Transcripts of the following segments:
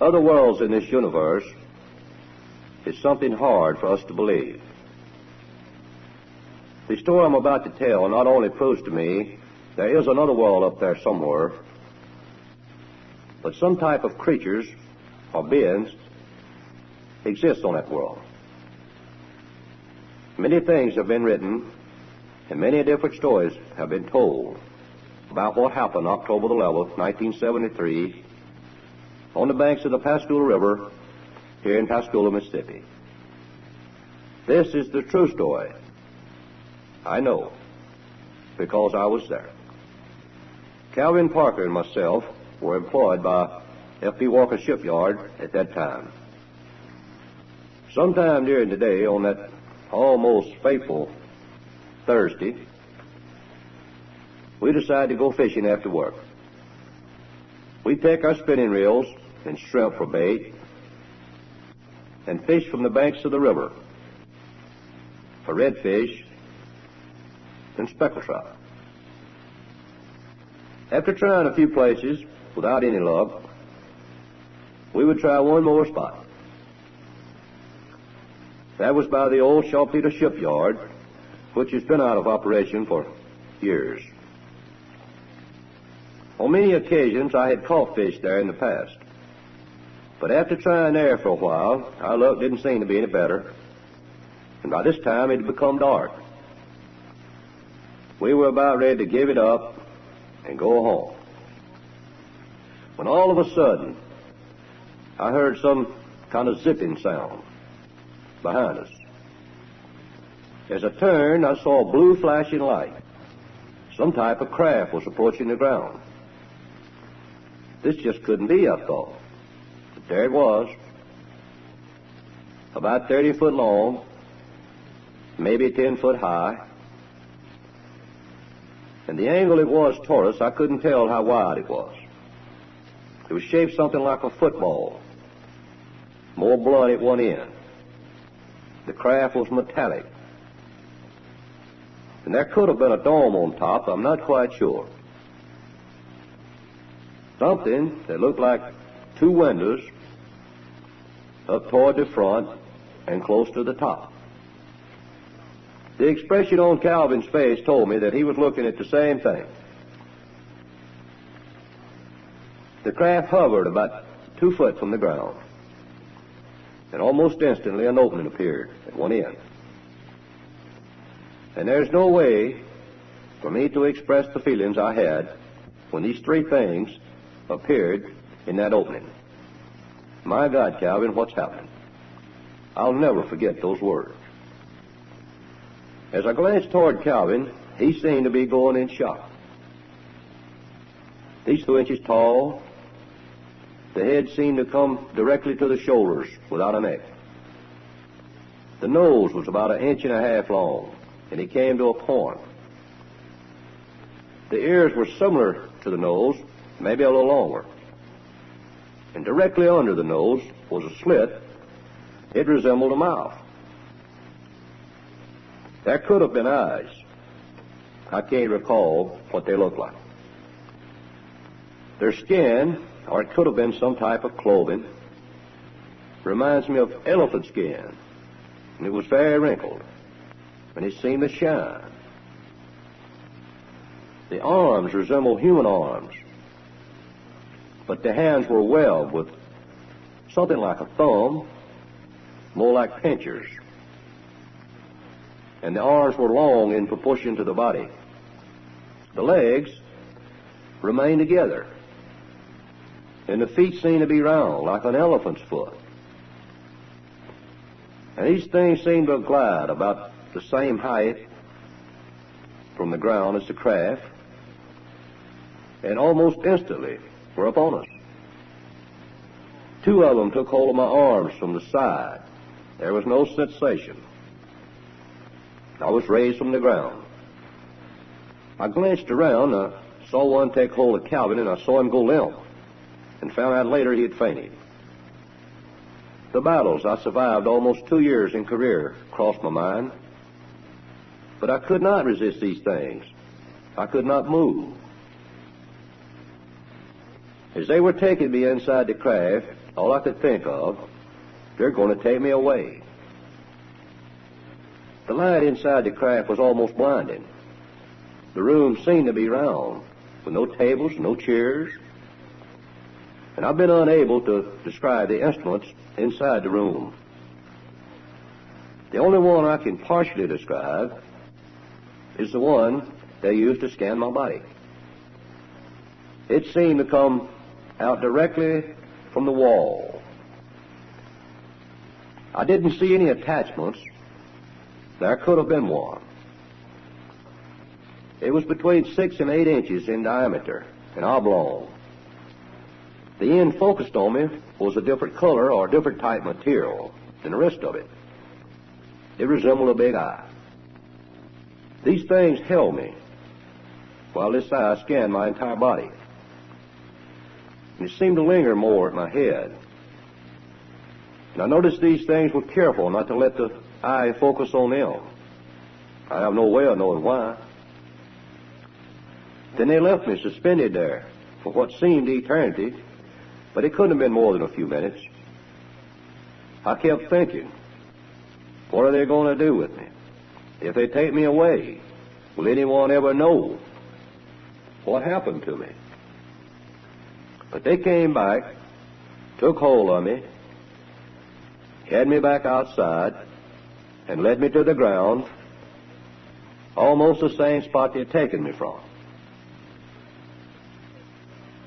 other worlds in this universe is something hard for us to believe. The story I'm about to tell not only proves to me there is another world up there somewhere, but some type of creatures or beings exist on that world. Many things have been written and many different stories have been told about what happened October the 11th, 1973, on the banks of the Pascagoula River here in Pascagoula, Mississippi. This is the true story. I know, because I was there. Calvin Parker and myself were employed by F.P. Walker Shipyard at that time. Sometime during the day, on that almost fateful Thursday, we decided to go fishing after work. We'd take our spinning reels and shrimp for bait and fish from the banks of the river for redfish and speckled trout. After trying a few places without any luck, we would try one more spot. That was by the old Saltpeter Shipyard, which has been out of operation for years. On many occasions I had caught fish there in the past, but after trying there for a while, our luck didn't seem to be any better, and by this time it had become dark. We were about ready to give it up and go home, when all of a sudden I heard some kind of zipping sound behind us. As I turned, I saw a blue flashing light. Some type of craft was approaching the ground. This just couldn't be, I thought. But there it was, about 30 foot long, maybe 10 foot high. And the angle it was toward us, I couldn't tell how wide it was. It was shaped something like a football, more blunt at one end. The craft was metallic, and there could have been a dome on top, I'm not quite sure. Something that looked like two windows up toward the front and close to the top. The expression on Calvin's face told me that he was looking at the same thing. The craft hovered about 2 foot from the ground, and almost instantly an opening appeared at one end. And there's no way for me to express the feelings I had when these three things appeared in that opening. My God, Calvin, what's happening? I'll never forget those words. As I glanced toward Calvin, he seemed to be going in shock. These 2 inches tall, the head seemed to come directly to the shoulders without a neck. The nose was about 1.5 inches long, and it came to a point. The ears were similar to the nose, maybe a little longer. And directly under the nose was a slit. It resembled a mouth. There could have been eyes. I can't recall what they looked like. Their skin, or it could have been some type of clothing, reminds me of elephant skin, and it was very wrinkled, and it seemed to shine. The arms resembled human arms, but the hands were webbed with something like a thumb, more like pincers, and the arms were long in proportion to the body. The legs remained together, and the feet seemed to be round, like an elephant's foot. And these things seemed to glide about the same height from the ground as the craft, and almost instantly were upon us. 2 of them took hold of my arms from the side. There was no sensation. I was raised from the ground. I glanced around, I saw one take hold of Calvin, and I saw him go limp, and found out later he had fainted. The battles I survived almost 2 years in career crossed my mind, but I could not resist these things. I could not move. As they were taking me inside the craft, all I could think of, they're going to take me away. The light inside the craft was almost blinding. The room seemed to be round, with no tables, no chairs, and I've been unable to describe the instruments inside the room. The only one I can partially describe is the one they used to scan my body. It seemed to come out directly from the wall. I didn't see any attachments. There could have been one. It was between 6 and 8 inches in diameter and oblong. The end focused on me was a different color or a different type material than the rest of it. It resembled a big eye. These things held me while this eye scanned my entire body. And it seemed to linger more at my head. And I noticed these things were careful not to let the eye focus on them. I have no way of knowing why. Then they left me suspended there for what seemed eternity, but it couldn't have been more than a few minutes. I kept thinking, what are they going to do with me? If they take me away, will anyone ever know what happened to me? But they came back, took hold of me, had me back outside, and led me to the ground, almost the same spot they'd taken me from.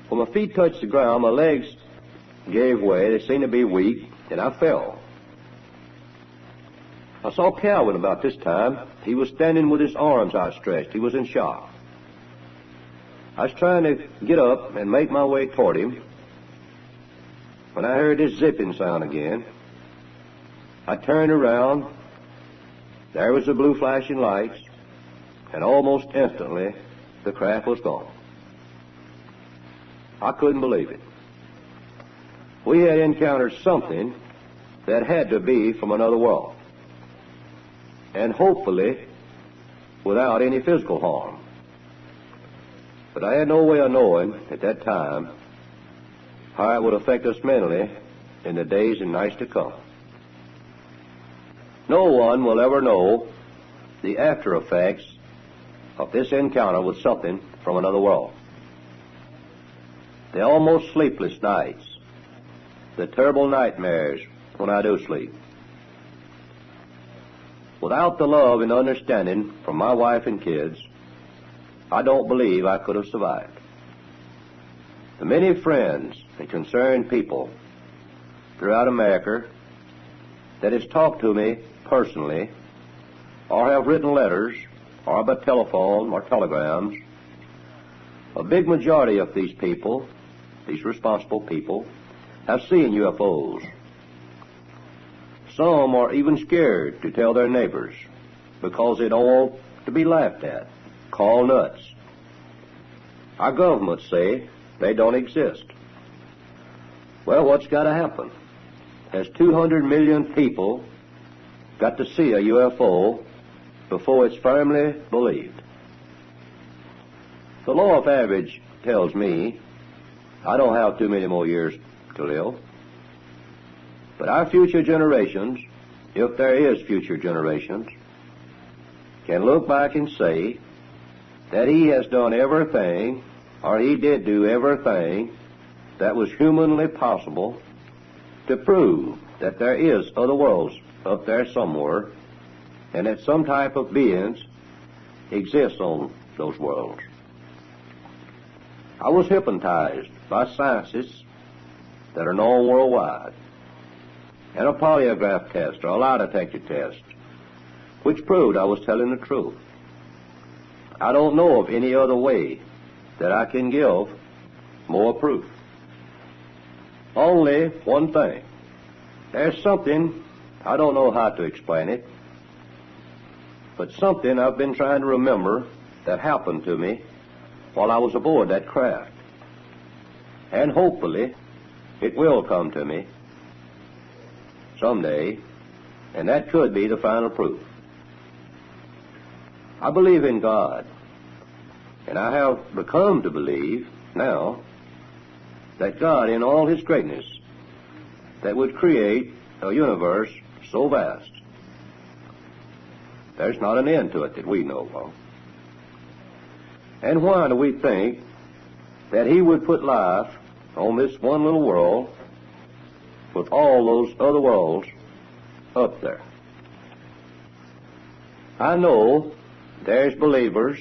When my feet touched the ground, my legs gave way. They seemed to be weak, and I fell. I saw Calvin about this time. He was standing with his arms outstretched. He was in shock. I was trying to get up and make my way toward him when I heard this zipping sound again. I turned around. There was the blue flashing lights, and almost instantly the craft was gone. I couldn't believe it. We had encountered something that had to be from another world, and hopefully without any physical harm. But I had no way of knowing at that time how it would affect us mentally in the days and nights to come. No one will ever know the after effects of this encounter with something from another world. The almost sleepless nights, the terrible nightmares when I do sleep. Without the love and understanding from my wife and kids, I don't believe I could have survived. The many friends and concerned people throughout America that has talked to me personally, or have written letters, or by telephone or telegrams, a big majority of these people, these responsible people, have seen UFOs. Some are even scared to tell their neighbors because they don't want to be laughed at, called nuts. Our governments say they don't exist. Well, what's got to happen? Has 200 million people got to see a UFO before it's firmly believed? The law of average tells me I don't have too many more years to live. But our future generations, if there is future generations, can look back and say that he has done everything, or he did do everything that was humanly possible to prove that there is other worlds up there somewhere, and that some type of beings exist on those worlds. I was hypnotized by scientists that are known worldwide, and a polygraph test or a lie detector test, which proved I was telling the truth. I don't know of any other way that I can give more proof. Only one thing. There's something, I don't know how to explain it, but something I've been trying to remember that happened to me while I was aboard that craft. And hopefully it will come to me someday, and that could be the final proof. I believe in God, and I have become to believe now that God, in all His greatness, that would create a universe so vast. There's not an end to it that we know of. And why do we think that he would put life on this one little world with all those other worlds up there? I know there's believers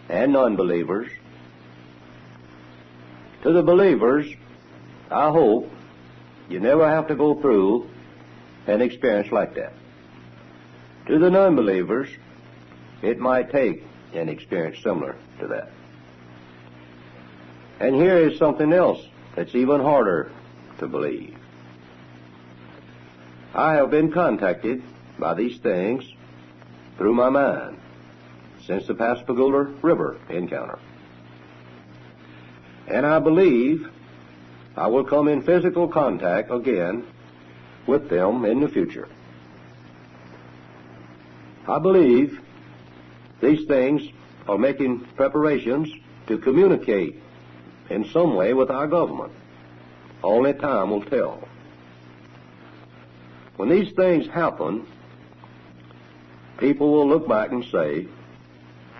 and non-believers. To the believers, I hope you never have to go through an experience like that. To the non-believers, it might take an experience similar to that. And here is something else that's even harder to believe. I have been contacted by these things through my mind since the Pascagoula River encounter. And I believe I will come in physical contact again with them in the future. I believe these things are making preparations to communicate in some way with our government. Only time will tell. When these things happen, people will look back and say,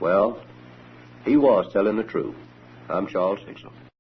well, he was telling the truth. I'm Charles Hickson.